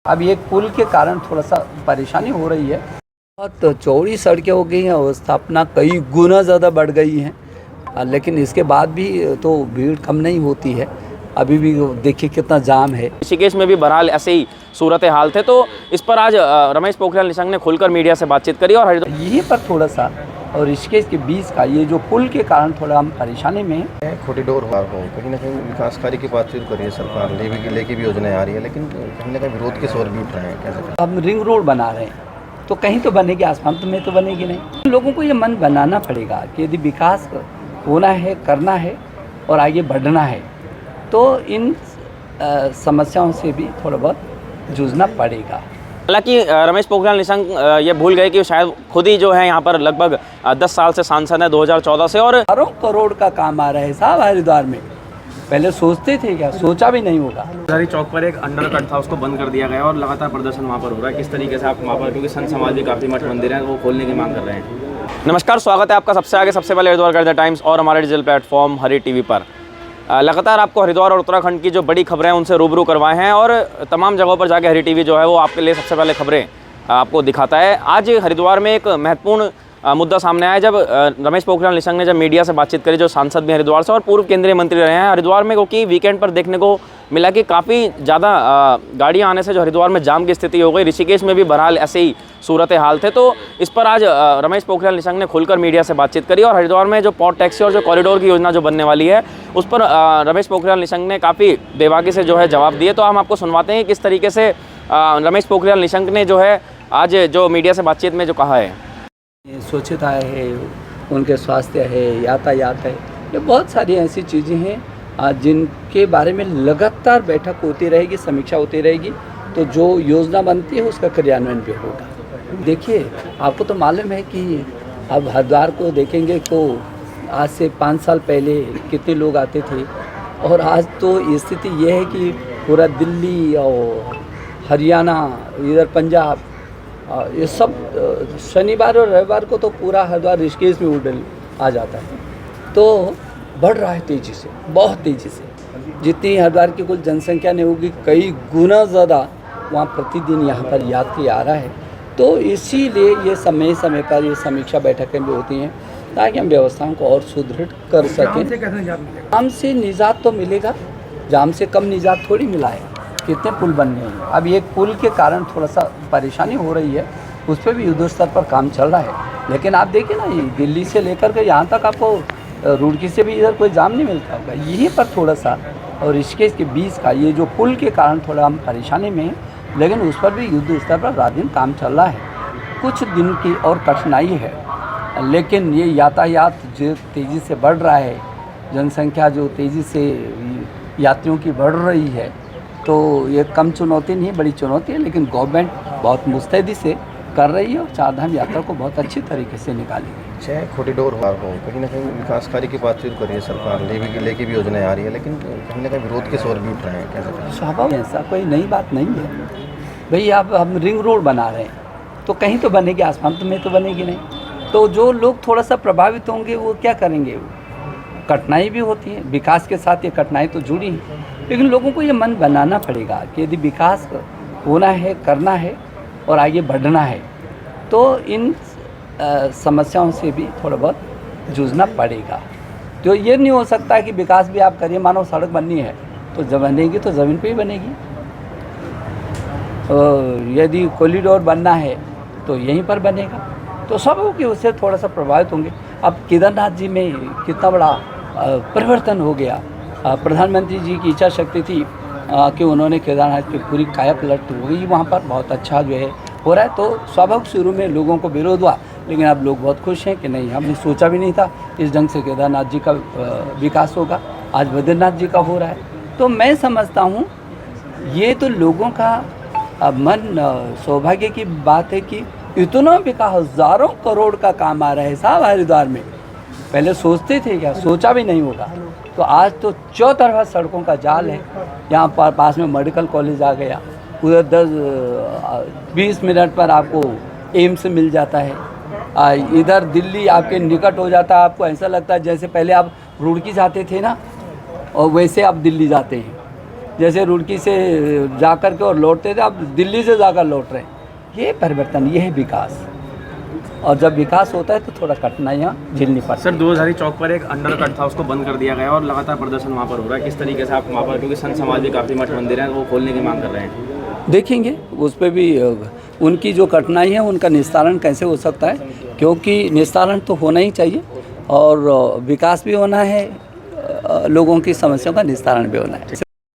अब ये पुल के कारण थोड़ा सा परेशानी हो रही है। बहुत चौड़ी सड़कें हो गई हैं और स्थापना कई गुना ज़्यादा बढ़ गई हैं, लेकिन इसके बाद भी तो भीड़ कम नहीं होती है। अभी भी देखिए कितना जाम है। ऋषिकेश में भी बहरहाल ऐसे ही सूरत हाल थे, तो इस पर आज रमेश पोखरियाल निशंक ने खुलकर मीडिया से बातचीत करी। और यहीं पर थोड़ा सा और ऋषिकेश के बीच का ये जो पुल के कारण थोड़ा हम परेशानी में हैं। कॉरिडोर हो कहीं ना कहीं विकास कार्य की बात कर रही है सरकार, लेके भी योजनाएं आ रही है, लेकिन कहीं ना कहीं विरोध के स्वर भी उठ रहे हैं। कैसे हम रिंग रोड बना रहे हैं तो कहीं तो बनेगी, आसमान में तो बनेगी नहीं। लोगों को ये मन बनाना पड़ेगा कि यदि विकास होना है, करना है और आगे बढ़ना है तो इन समस्याओं से भी थोड़ा बहुत जूझना पड़ेगा। हालांकि रमेश पोखरियाल निशंक ये भूल गए कि शायद खुद ही जो है यहाँ पर लगभग 10 साल से सांसद है 2014 से, और हज़ारों करोड़ का काम आ रहा है साहब हरिद्वार में। पहले सोचते थे क्या, सोचा भी नहीं होगा। हजारी चौक पर एक अंडरकट था, उसको बंद कर दिया गया और लगातार प्रदर्शन वहाँ पर हो रहा है। किस तरीके से आप वहाँ पर, क्योंकि संत समाज भी काफ़ी मठ मंदिर है, वो खोलने की मांग कर रहे हैं। नमस्कार, स्वागत है आपका सबसे आगे सबसे पहले हरिद्वार गढ़ द टाइम्स और हमारे डिजिटल प्लेटफॉर्म हरि टीवी पर। लगातार आपको हरिद्वार और उत्तराखंड की जो बड़ी खबरें हैं उनसे रूबरू करवाए हैं, और तमाम जगहों पर जाके हरि टीवी जो है वो आपके लिए सबसे पहले खबरें आपको दिखाता है। आज हरिद्वार में एक महत्वपूर्ण मुद्दा सामने आया जब रमेश पोखरियाल निशंक ने जब मीडिया से बातचीत करी, जो सांसद भी हरिद्वार से और पूर्व केंद्रीय मंत्री रहे हैं हरिद्वार में, क्योंकि वीकेंड पर देखने को मिला कि काफ़ी ज़्यादा गाड़ियाँ आने से जो हरिद्वार में जाम की स्थिति हो गई। ऋषिकेश में भी बहरहाल ऐसे ही सूरत हाल थे, तो इस पर आज रमेश पोखरियाल निशंक ने खुलकर मीडिया से बातचीत करी। और हरिद्वार में जो पोर्ट टैक्सी और जो कॉरिडोर की योजना जो बनने वाली है उस पर रमेश पोखरियाल निशंक ने काफ़ी बेबाकी से जो है जवाब दिए। तो हम आपको सुनवाते हैं किस तरीके से रमेश पोखरियाल निशंक ने जो है आज जो मीडिया से बातचीत में जो कहा है। स्वच्छता है, उनके स्वास्थ्य है, यातायात है, ये बहुत सारी ऐसी चीज़ें हैं जिनके बारे में लगातार बैठक होती रहेगी, समीक्षा होती रहेगी, तो जो योजना बनती है उसका क्रियान्वयन भी होगा। देखिए, आपको तो मालूम है कि अब हरिद्वार को देखेंगे तो आज से 5 साल पहले कितने लोग आते थे, और आज तो स्थिति ये है कि पूरा दिल्ली और हरियाणा, इधर पंजाब, ये सब शनिवार और रविवार को तो पूरा हरिद्वार ऋषिकेश में उड़ल आ जाता है। तो बढ़ रहा है तेज़ी से, बहुत तेज़ी से। जितनी हरिद्वार की कुल जनसंख्या नहीं होगी, कई गुना ज़्यादा वहाँ प्रतिदिन यहाँ पर यात्री आ रहा है। तो इसीलिए ये समय समय पर ये समीक्षा बैठकें भी होती हैं ताकि हम व्यवस्थाओं को और सुदृढ़ कर सकें। जाम से निजात तो मिलेगा, जाम से कम निजात थोड़ी मिला है। कितने पुल बन गए हैं। अब ये पुल के कारण थोड़ा सा परेशानी हो रही है, उस पर भी युद्ध स्तर पर काम चल रहा है। लेकिन आप देखिए ना, ये दिल्ली से लेकर के यहाँ तक आपको रुड़की से भी इधर कोई जाम नहीं मिलता होगा। यहीं पर थोड़ा सा और ऋषिकेश के बीच का ये जो पुल के कारण थोड़ा हम परेशानी में हैं, लेकिन उस पर भी युद्ध स्तर पर रात दिन काम चल रहा है। कुछ दिन की और कठिनाई है, लेकिन ये यातायात जो तेज़ी से बढ़ रहा है, जनसंख्या जो तेज़ी से यात्रियों की बढ़ रही है, तो ये कम चुनौती नहीं, बड़ी चुनौती है। लेकिन गवर्नमेंट बहुत मुस्तैदी से कर रही है और चारधाम यात्रा को बहुत अच्छी तरीके से निकाली है। कॉरिडोर हो कहीं ना कहीं विकास कार्य की बात कर रही है सरकार, लेके भी योजनाएं आ रही है, लेकिन कहीं ना कहीं विरोध के स्वर भी उठ रहे हैं। कैसे स्वाभाविक, ऐसा कोई नई बात नहीं है भाई। अब हम रिंग रोड बना रहे हैं तो कहीं तो बनेगी, आसमान में तो बनेगी नहीं। तो जो लोग थोड़ा सा प्रभावित होंगे वो क्या करेंगे, कठिनाई भी होती है, विकास के साथ ये कठिनाई तो जुड़ी है। लेकिन लोगों को ये मन बनाना पड़ेगा कि यदि विकास होना है, करना है और आगे बढ़ना है तो इन समस्याओं से भी थोड़ा बहुत जूझना पड़ेगा। तो ये नहीं हो सकता कि विकास भी आप करिए, मानो सड़क बननी है तो जब बनेगी तो ज़मीन पे ही बनेगी, यदि कॉरिडोर बनना है तो यहीं पर बनेगा। तो सब हो कि उससे थोड़ा सा प्रभावित होंगे। अब केदारनाथ जी में कितना बड़ा परिवर्तन हो गया। प्रधानमंत्री जी की इच्छा शक्ति थी कि उन्होंने केदारनाथ की पूरी काया पलट हो गई, वहाँ पर बहुत अच्छा जो है हो रहा है। तो स्वाभाविक शुरू में लोगों को विरोध हुआ, लेकिन अब लोग बहुत खुश हैं कि नहीं, हमने सोचा भी नहीं था इस ढंग से केदारनाथ जी का विकास होगा। आज बद्रीनाथ जी का हो रहा है। तो मैं समझता हूँ ये तो लोगों का मन, सौभाग्य की बात है कि इतना विकास, हज़ारों करोड़ का काम आ रहा है साहब हरिद्वार में। पहले सोचते थे क्या, सोचा भी नहीं होगा। तो आज तो चौतरफा सड़कों का जाल है। यहाँ पर पास में मेडिकल कॉलेज आ गया, उधर 10-20 मिनट पर आपको एम्स मिल जाता है। इधर दिल्ली आपके निकट हो जाता है। आपको ऐसा लगता है जैसे पहले आप रुड़की जाते थे ना, और वैसे आप दिल्ली जाते हैं। जैसे रुड़की से जा कर के और लौटते थे, अब दिल्ली से जाकर लौट रहे हैं। ये परिवर्तन, ये है विकास। और जब विकास होता है तो थोड़ा कठिनाइयाँ झेलनी पड़ती सर 2000 चौक पर एक अंडर कट था, उसको बंद कर दिया गया और लगातार प्रदर्शन वहाँ पर हो रहा है। किस तरीके से आप वहाँ पर, क्योंकि संत समाज भी काफ़ी मठ मंदिर हैं, वो खोलने की मांग कर रहे हैं। देखेंगे उस पर भी उनकी जो कठिनाई है उनका निस्तारण कैसे हो सकता है, क्योंकि निस्तारण तो होना ही चाहिए और विकास भी होना है, लोगों की समस्याओं का निस्तारण भी होना है।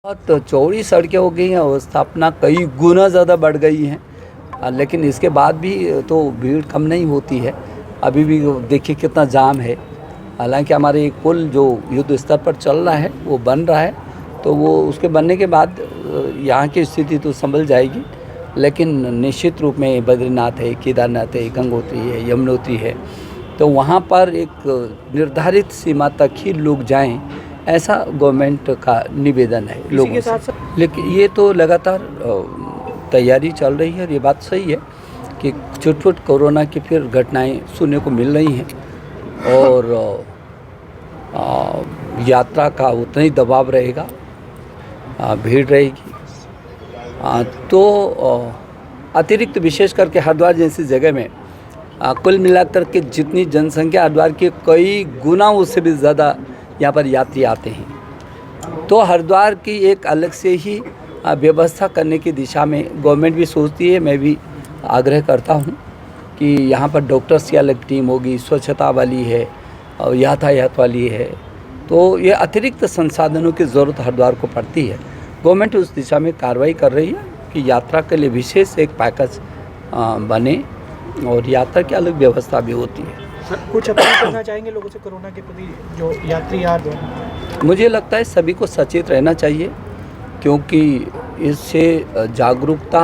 बहुत चौड़ी सड़कें हो गई हैं, अवस्थापना कई गुना ज़्यादा बढ़ गई हैं, लेकिन इसके बाद भी तो भीड़ कम नहीं होती है। अभी भी देखिए कितना जाम है। हालांकि हमारे एक पुल जो युद्ध स्तर पर चल रहा है वो बन रहा है, तो वो उसके बनने के बाद यहाँ की स्थिति तो संभल जाएगी, लेकिन निश्चित रूप में बद्रीनाथ है, केदारनाथ है, गंगोत्री है, यमुनोत्री है, तो वहाँ पर एक निर्धारित सीमा तक ही लोग जाएं, ऐसा गवर्नमेंट का निवेदन है लोगों से। लेकिन ये तो लगातार तैयारी चल रही है और ये बात सही है कि छुट-छुट कोरोना की फिर घटनाएं सुनने को मिल रही हैं और यात्रा का उतना ही दबाव रहेगा, भीड़ रहेगी। तो अतिरिक्त विशेष करके हरिद्वार जैसी जगह में कुल मिलाकर के जितनी जनसंख्या हरिद्वार की कई गुना उससे भी ज़्यादा यहाँ पर यात्री आते हैं, तो हरिद्वार की एक अलग से ही व्यवस्था करने की दिशा में गवर्नमेंट भी सोचती है। मैं भी आग्रह करता हूँ कि यहाँ पर डॉक्टर्स की अलग टीम होगी, स्वच्छता वाली है और यातायात वाली है, तो ये अतिरिक्त संसाधनों की ज़रूरत हरिद्वार को पड़ती है। गवर्नमेंट उस दिशा में कार्रवाई कर रही है कि यात्रा के लिए विशेष एक पैकेज बने और यात्रा की अलग व्यवस्था भी होती है। सर कुछ अपील करना चाहेंगे लोगों से कोरोना के प्रति, जो यात्री आ रहे हैं? मुझे लगता है सभी को सचेत रहना चाहिए, क्योंकि इससे जागरूकता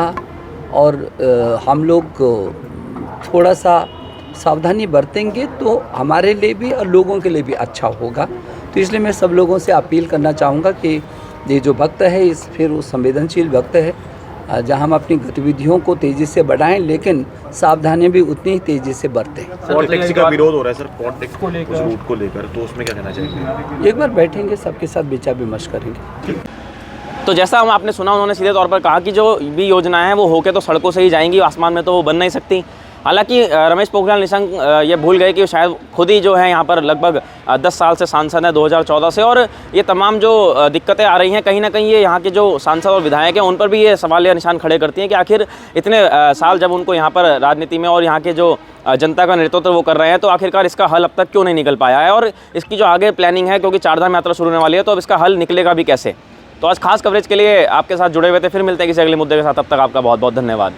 और हम लोग थोड़ा सा सावधानी बरतेंगे तो हमारे लिए भी और लोगों के लिए भी अच्छा होगा। तो इसलिए मैं सब लोगों से अपील करना चाहूँगा कि ये जो वक्त है इस फिर वो संवेदनशील वक्त है, जहाँ हम अपनी गतिविधियों को तेज़ी से बढ़ाएं, लेकिन सावधानी भी उतनी ही तेज़ी से बरतें। पॉट टैक्सी का विरोध हो रहा है सर, पॉट टैक्स को लेकर, रूट को लेकर, तो उसमें क्या कहना चाहेंगे? एक बार बैठेंगे, सबके साथ विचार विमर्श करेंगे। तो जैसा हम आपने सुना, उन्होंने सीधे तौर पर कहा कि जो भी योजनाएं हैं वो होके तो सड़कों से ही जाएंगी, आसमान में तो वो बन नहीं सकती। हालांकि रमेश पोखरियाल निशंक ये भूल गए कि शायद खुद ही जो है यहाँ पर लगभग 10 साल से सांसद हैं, 2014 से, और ये तमाम जो दिक्कतें आ रही हैं कहीं ना कहीं ये यहाँ के जो सांसद और विधायक हैं उन पर भी ये सवाल या निशान खड़े करती हैं कि आखिर इतने साल जब उनको यहाँ पर राजनीति में और यहाँ के जो जनता का नेतृत्व वो कर रहे हैं, तो आखिरकार इसका हल अब तक क्यों नहीं निकल पाया है, और इसकी जो आगे प्लानिंग है, क्योंकि चारधाम यात्रा शुरू होने वाली है, तो अब इसका हल निकलेगा भी कैसे। तो आज खास कवरेज के लिए आपके साथ जुड़े हुए थे। फिर मिलते हैं किसी अगले मुद्दे के साथ, तब तक आपका बहुत बहुत धन्यवाद।